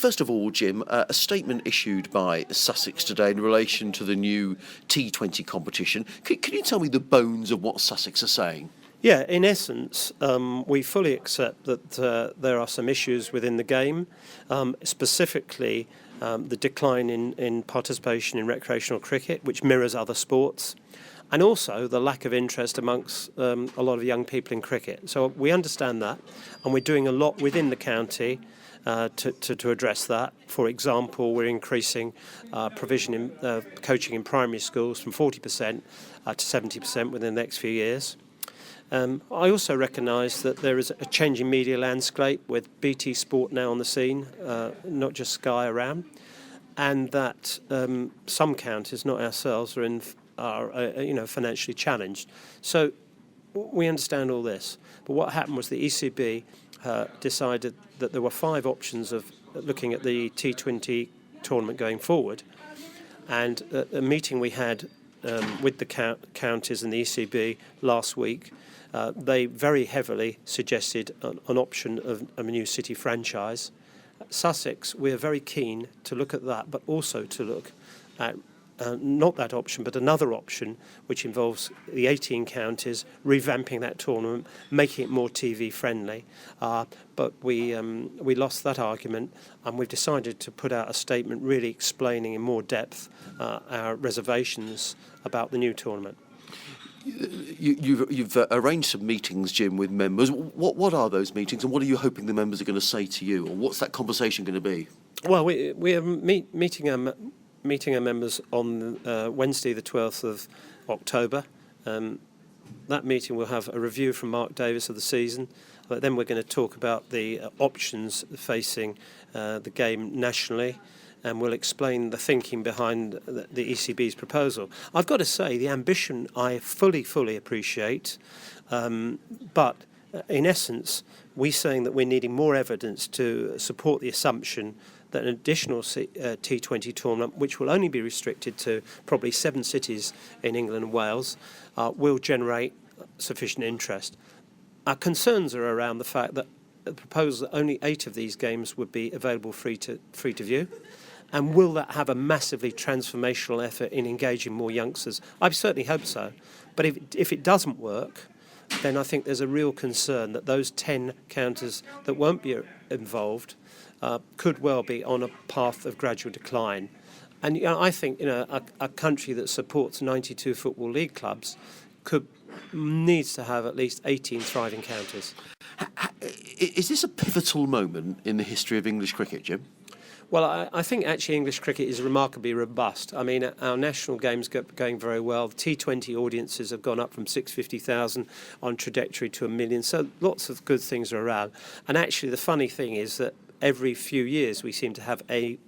First of all, Jim, a statement issued by Sussex today in relation to the new T20 competition. Can you tell me the bones of what Sussex are saying? Yeah, in essence, we fully accept that there are some issues within the game, specifically the decline in participation in recreational cricket, which mirrors other sports, and also the lack of interest amongst a lot of young people in cricket. So we understand that, and we're doing a lot within the county to address that. For example, we're increasing provision in coaching in primary schools from 40% to 70% within the next few years. I also recognise that there is a changing media landscape with BT Sport now on the scene, not just Sky around, and that some counties, not ourselves, are financially challenged. So we understand all this. But what happened was the ECB decided that there were 5 options of looking at the T20 tournament going forward, and at a meeting we had with the counties and the ECB last week, they very heavily suggested an option of a new city franchise. Sussex, we're very keen to look at that, but also to look at not that option, but another option, which involves the 18 counties revamping that tournament, making it more TV friendly. But we lost that argument, and we've decided to put out a statement really explaining in more depth our reservations about the new tournament. You've arranged some meetings, Jim, with members. What are those meetings, and what are you hoping the members are going to say to you, or what's that conversation going to be? Well, we are meeting our members on Wednesday, the 12th of October. That meeting will have a review from Mark Davis of the season. But then we're going to talk about the options facing the game nationally, and we'll explain the thinking behind the ECB's proposal. I've got to say, the ambition I fully appreciate, but in essence, we're saying that we're needing more evidence to support the assumption that an additional T20 tournament, which will only be restricted to probably 7 cities in England and Wales, will generate sufficient interest. Our concerns are around the fact that the proposal that only 8 of these games would be available free to view. And will that have a massively transformational effort in engaging more youngsters? I certainly hope so. But if it doesn't work, then I think there's a real concern that those 10 counties that won't be involved could well be on a path of gradual decline. And I think a country that supports 92 Football League clubs needs to have at least 18 thriving counties. Is this a pivotal moment in the history of English cricket, Jim? Well, I think actually English cricket is remarkably robust. I mean, our national games going very well. The T20 audiences have gone up from 650,000 on trajectory to 1 million. So lots of good things are around. And actually the funny thing is that every few years we seem to have a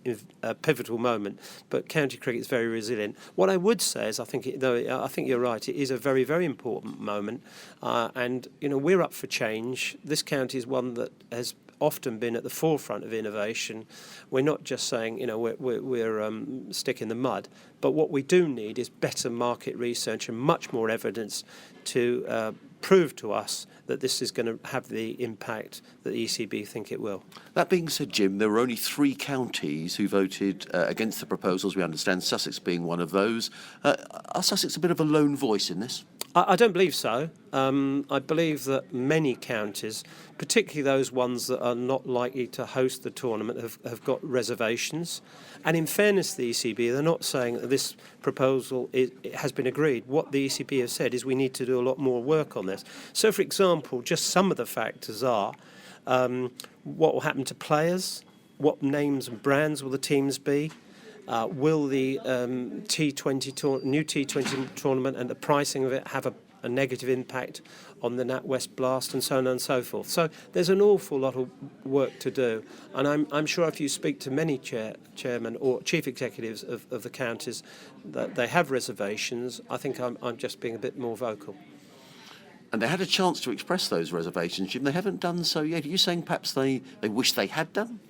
pivotal moment, but county cricket is very resilient. What I would say is I think you're right, it is a very, very important moment, and we're up for change. This county is one that has often been at the forefront of innovation. We're not just saying we're stick in the mud, but what we do need is better market research and much more evidence to prove to us that this is going to have the impact that the ECB think it will. That being said, Jim, there were only 3 counties who voted against the proposals, we understand, Sussex being one of those. Are Sussex a bit of a lone voice in this? I don't believe so. I believe that many counties, particularly those ones that are not likely to host the tournament, have got reservations. And in fairness to the ECB, they're not saying that this proposal has been agreed. What the ECB has said is we need to do a lot more work on this. So, for example, just some of the factors are what will happen to players, what names and brands will the teams be, will the new T20 tournament and the pricing of it have a negative impact on the NatWest Blast, and so on and so forth. So there's an awful lot of work to do, and I'm sure if you speak to many chairmen or chief executives of the counties that they have reservations, I think I'm just being a bit more vocal. And they had a chance to express those reservations, Jim. They haven't done so yet. Are you saying perhaps they wish they had done?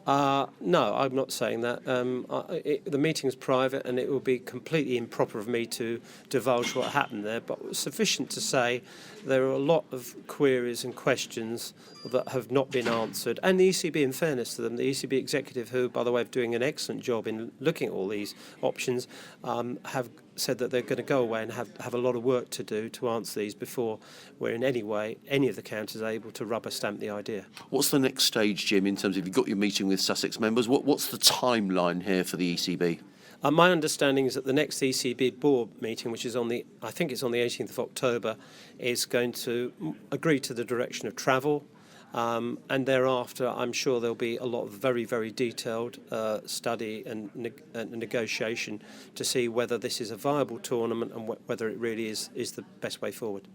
No, I'm not saying that. The meeting's private, and it would be completely improper of me to divulge what happened there. But sufficient to say there are a lot of queries and questions that have not been answered. And the ECB, in fairness to them, the ECB executive, who, by the way, are doing an excellent job in looking at all these options, have said that they're going to go away and have a lot of work to do to answer these before we're in any way, any of the counties, able to rubber stamp the idea. What's the next stage, Jim, in terms of you've got your meeting with Sussex members? What's the timeline here for the ECB? My understanding is that the next ECB board meeting, which is I think it's on the 18th of October, is going to agree to the direction of travel. And thereafter, I'm sure there'll be a lot of very, very detailed study and negotiation to see whether this is a viable tournament and whether it really is the best way forward.